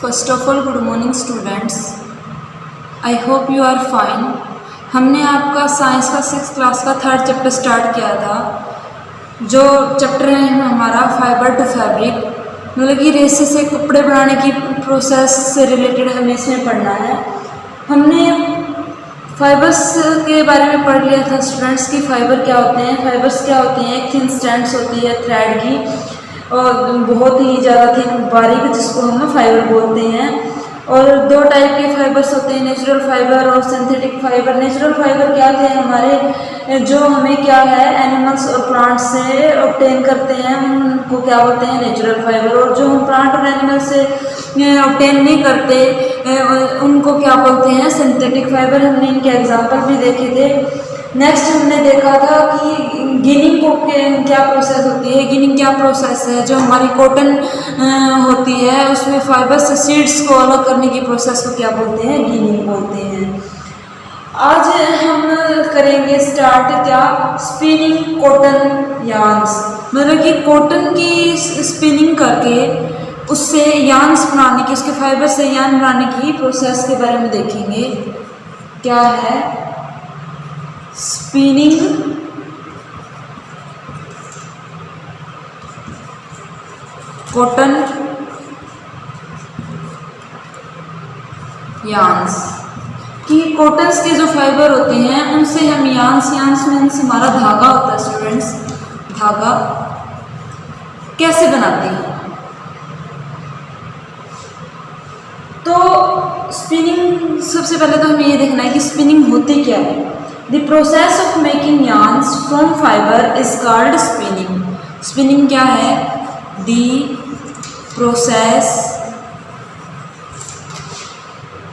First of all good morning students, I hope you are fine. हमने आपका science का 6th class का 3rd chapter start किया था। जो चैप्टर है हमारा फाइबर टू फैब्रिक, मतलब कि रेसे से कपड़े बनाने की प्रोसेस से रिलेटेड हमें इसमें पढ़ना है। हमने फाइबर्स के बारे में पढ़ लिया था स्टूडेंट्स की फाइबर क्या होते हैं। फाइबर्स क्या होती हैं, एक थिन स्ट्रैंड्स होती है थ्रेड की और बहुत ही ज़्यादा थिन बारीक, जिसको हम फाइबर बोलते हैं। और 2 टाइप के फाइबर्स होते हैं, नेचुरल फाइबर और सिंथेटिक फाइबर। नेचुरल फाइबर क्या थे हमारे, जो हमें क्या है एनिमल्स और प्लांट से ऑब्टेन करते हैं, उनको क्या बोलते हैं नेचुरल फाइबर। और जो हम प्लांट और एनिमल से ऑब्टेन नहीं करते उनको क्या बोलते हैं सिंथेटिक फाइबर। हमने इनके एग्जाम्पल भी देखे थे। नेक्स्ट हमने देखा था कि गिनिंग को क्या प्रोसेस होती है। गिनिंग क्या प्रोसेस है, जो हमारी कॉटन होती है उसमें फाइबर से सीड्स को अलग करने की प्रोसेस को क्या बोलते हैं, गिनिंग बोलते हैं। आज हम करेंगे स्टार्ट क्या, स्पिनिंग कॉटन यार्न्स, मतलब कि कॉटन की स्पिनिंग करके उससे यार्न्स बनाने की, उसके फाइबर से यार्न बनाने की प्रोसेस के बारे में देखेंगे। क्या है स्पिनिंग कॉटन यार्न्स कि कॉटन्स के जो फाइबर होते हैं उनसे हम यार्न्स मीन्स हमारा धागा होता है स्टूडेंट्स। धागा कैसे बनाते हैं, तो स्पिनिंग सबसे पहले तो हमें ये देखना है कि स्पिनिंग होती क्या है। The process of making yarns from fiber is called spinning. Spinning क्या है, the process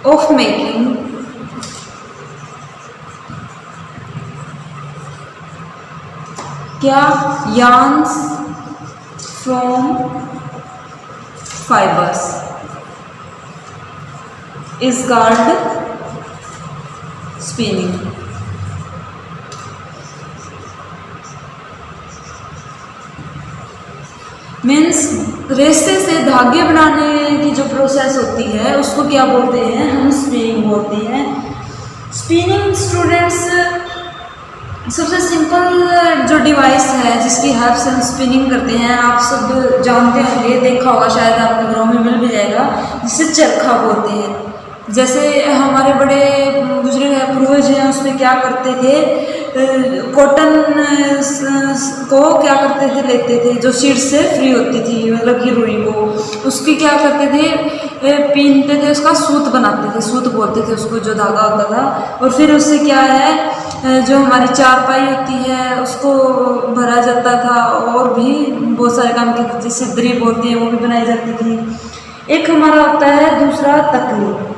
of making क्या yarns from fibers is called spinning. Means रेसे से धागे बनाने की जो प्रोसेस होती है उसको क्या बोलते हैं, हम स्पिनिंग बोलते हैं। स्पिनिंग स्टूडेंट्स सबसे सिंपल जो डिवाइस है जिसकी हेल्प से हम स्पिनिंग करते हैं, आप सब जानते होंगे, देखा होगा शायद आपके घरों में मिल भी जाएगा, जिसे चरखा बोलते हैं। जैसे हमारे बड़े बुजुर्ग पूर्वज हैं उसमें क्या करते थे, कॉटन को क्या करते थे, लेते थे जो सीड से फ्री होती थी, मतलब कि रुई को, उसकी क्या करते थे, पीनते थे, उसका सूत बनाते थे, सूत बोलते थे उसको, जो धागा होता था। और फिर उससे क्या है, जो हमारी चारपाई होती है उसको भरा जाता था, और भी बहुत सारे काम के जिससे दरी बोलते हैं वो भी बनाई जाती थी। एक हमारा होता है दूसरा तकली।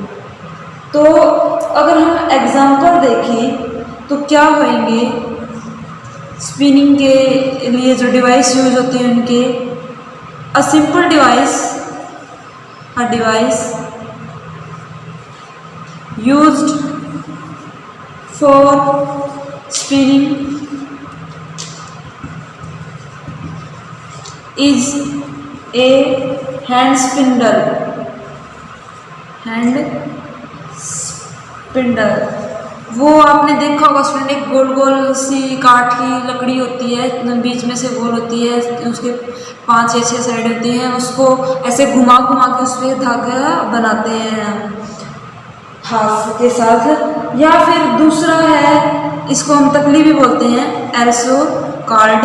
तो अगर हम एग्जाम्पल देखें तो क्या होंगे, स्पिनिंग के लिए जो डिवाइस यूज होते हैं उनके, a simple device, a device used for spinning is a hand spindle. Hand spindle वो आपने देखा होगा स्टूडेंट, एक गोल गोल सी काठ की लकड़ी होती है, बीच में से गोल होती है, उसके 5 या 6 साइड होती हैं, उसको ऐसे घुमा घुमा के उस पर धागा बनाते हैं हाथ के साथ। या फिर दूसरा है, इसको हम तकली भी बोलते हैं, एल्सो कॉल्ड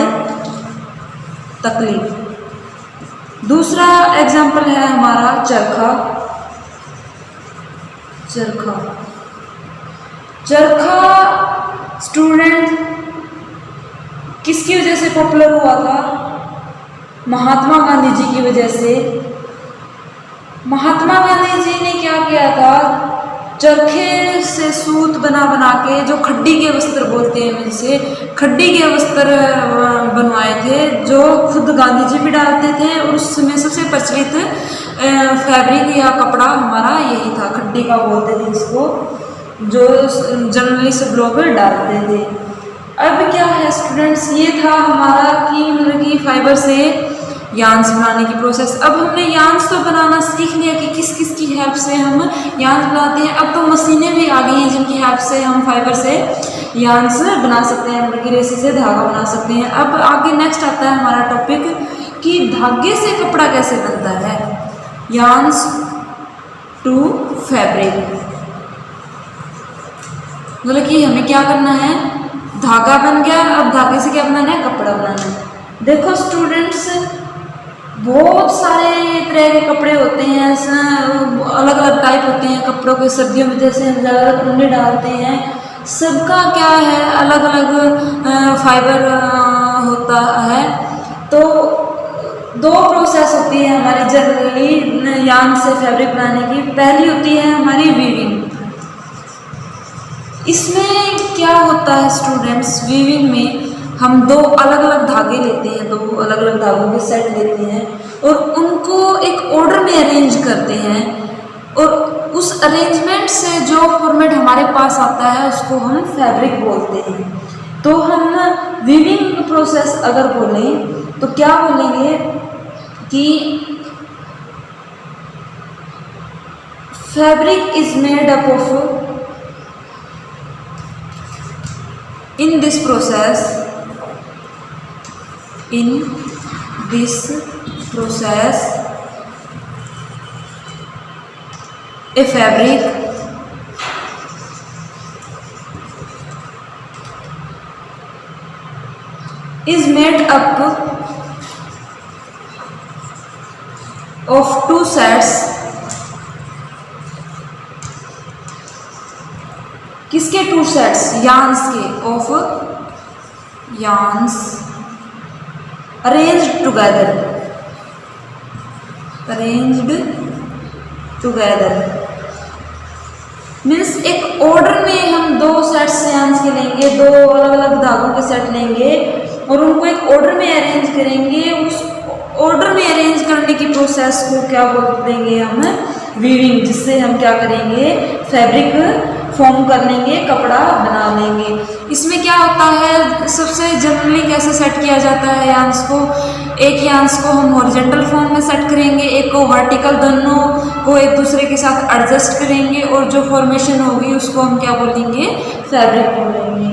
तकली। दूसरा एग्जाम्पल है हमारा चरखा। चरखा चरखा स्टूडेंट किसकी वजह से पॉपुलर हुआ था, महात्मा गांधी जी की वजह से। महात्मा गांधी जी ने क्या किया था, चरखे से सूत बना बना के, जो खड्डी के वस्त्र बोलते हैं, जिसे खड्डी के वस्त्र बनवाए थे, जो खुद गांधी जी भी डालते थे। और उस समय सबसे प्रचलित फैब्रिक या कपड़ा हमारा यही था, खड्डी का बोलते थे इसको, जो जनरली सब लोग डालते थे। अब क्या है स्टूडेंट्स, ये था हमारा कि मतलब कि फाइबर से यान्स बनाने की प्रोसेस। अब हमने यान्स तो बनाना सीख लिया कि किस किस की हेल्प से हम यान्स बनाते हैं। अब तो मशीनें भी आ गई हैं जिनकी हेल्प से हम फाइबर से यान्स बना सकते हैं, मतलब कि रेशे से धागा बना सकते हैं। अब आगे नेक्स्ट आता है हमारा टॉपिक कि धागे से कपड़ा कैसे बनता है। यान्स टू फैब्रिक, मतलब कि हमें क्या करना है, धागा बन गया, अब धागे से क्या बनाना है, कपड़ा बनाना है। देखो स्टूडेंट्स, बहुत सारे तरह के कपड़े होते हैं, अलग अलग टाइप होते हैं कपड़ों के। सर्दियों में जैसे हम ज़्यादातर ऊनी डालते हैं, सबका क्या है अलग अलग फाइबर होता है। तो दो प्रोसेस होती है हमारी जनरली यार्न से फैब्रिक बनाने की। पहली होती है हमारी वीविंग। इसमें क्या होता है स्टूडेंट्स, वीविंग में हम दो अलग अलग धागे लेते हैं, दो अलग अलग धागों के सेट लेते हैं और उनको एक ऑर्डर में अरेंज करते हैं, और उस अरेंजमेंट से जो फॉर्मेट हमारे पास आता है उसको हम फैब्रिक बोलते हैं। तो हम वीविंग प्रोसेस अगर बोलें तो क्या बोलेंगे कि fabric is made up of, in this process a fabric is made up of two sets। किसके टू सेट्स, यार्न्स के, of yarns arranged together means एक ऑर्डर में हम दो सेट्स यार्न्स के लेंगे, दो अलग अलग धागों के सेट लेंगे और उनको एक ऑर्डर में अरेंज करेंगे। उस ऑर्डर में अरेंज करने की प्रोसेस को क्या बोल देंगे हम, वीविंग, जिससे हम क्या करेंगे, फैब्रिक फॉर्म कर लेंगे, कपड़ा बना लेंगे। इसमें क्या होता है, सबसे जनरली कैसे सेट किया जाता है यार्न्स को, एक यार्न्स को हम हॉरिजॉन्टल फॉर्म में सेट करेंगे, एक को वर्टिकल, दोनों को एक दूसरे के साथ एडजस्ट करेंगे और जो फॉर्मेशन होगी उसको हम क्या बोलेंगे, फैब्रिक बोलेंगे।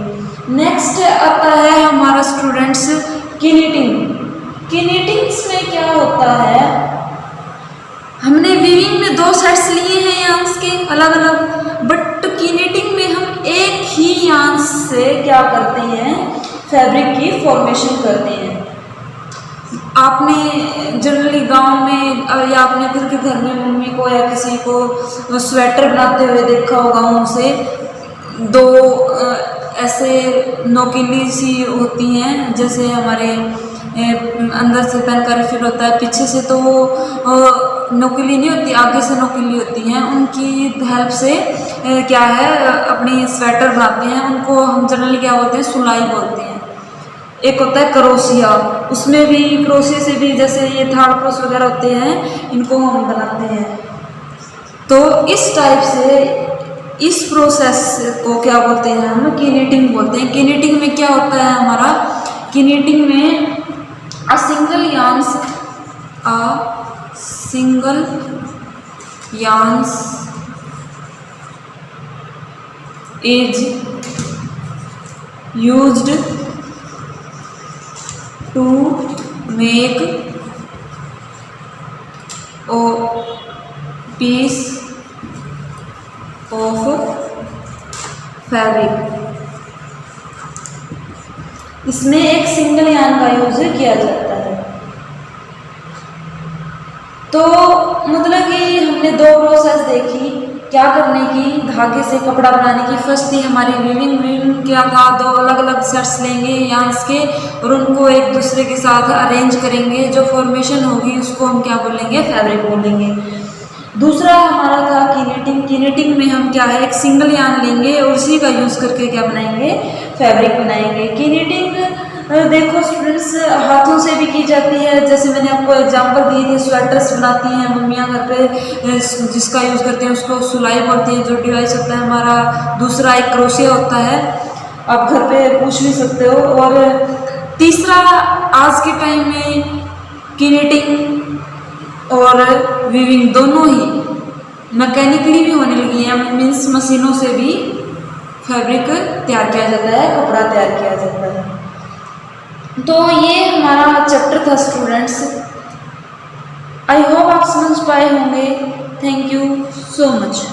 नेक्स्ट आता है हमारा स्टूडेंट्स किनीटिंग। किनीटिंग्स में क्या होता है, हमने वीविंग में दो सेट्स लिए हैं यार्न्स के अलग अलग, बट किनीटिंग में हम एक ही यार्न्स से क्या करते हैं, फैब्रिक की फॉर्मेशन करते हैं। आपने जनरली गांव में या आपने खुद के घर में मम्मी को या किसी को स्वेटर बनाते हुए देखा होगा, उनसे दो ऐसे नोकीली सी होती हैं, जैसे हमारे अंदर से पेन का रिफिल होता है, पीछे से तो वो नोकीली नहीं होती, आगे से नोकीली होती हैं। उनकी हेल्प से क्या है अपनी स्वेटर बनाते हैं, उनको हम जनरली क्या बोलते हैं, सुलाई बोलते हैं। एक होता है क्रोशिया, उसमें भी क्रोशिया से भी जैसे ये थार्ड क्रोश वगैरह होते हैं, इनको हम बनाते हैं। तो इस टाइप से इस प्रोसेस को क्या बोलते हैं, हम किनीटिंग बोलते हैं। किनीटिंग में क्या होता है हमारा, किनीटिंग में a single yarns is used to make a piece of fabric। इसमें एक सिंगल यार्न का यूज किया जाता है। तो मतलब कि हमने दो प्रोसेस देखी क्या करने की, धागे से कपड़ा बनाने की। फर्स्ट थी हमारी वीविंग। वीविंग क्या था, दो अलग अलग सेट्स लेंगे यार्न्स के और उनको एक दूसरे के साथ अरेंज करेंगे, जो फॉर्मेशन होगी उसको हम क्या बोलेंगे, फैब्रिक बोलेंगे। दूसरा हमारा था किनीटिंग। किनीटिंग में हम क्या है, एक सिंगल यार्न लेंगे और उसी का यूज़ करके क्या बनाएंगे, फैब्रिक बनाएंगे। किनीटिंग देखो स्टूडेंट्स हाथों से भी की जाती है, जैसे मैंने आपको एग्जांपल दी थी, स्वेटर्स बनाती हैं मम्मियाँ घर पे, जिसका यूज़ करते हैं उसको सुलाई बोलती है, जो डिवाइस होता है हमारा। दूसरा एक क्रोशिया होता है, आप घर पे पूछ भी सकते हो। और तीसरा आज के टाइम में कि नीटिंग और वीविंग दोनों ही मैकेनिकली भी होने लगी हैं, मीन्स मशीनों से भी फैब्रिक तैयार किया जाता है, कपड़ा तैयार किया जाता है। तो ये हमारा चैप्टर था स्टूडेंट्स। आई होप आप समझ पाए होंगे। Thank you so much.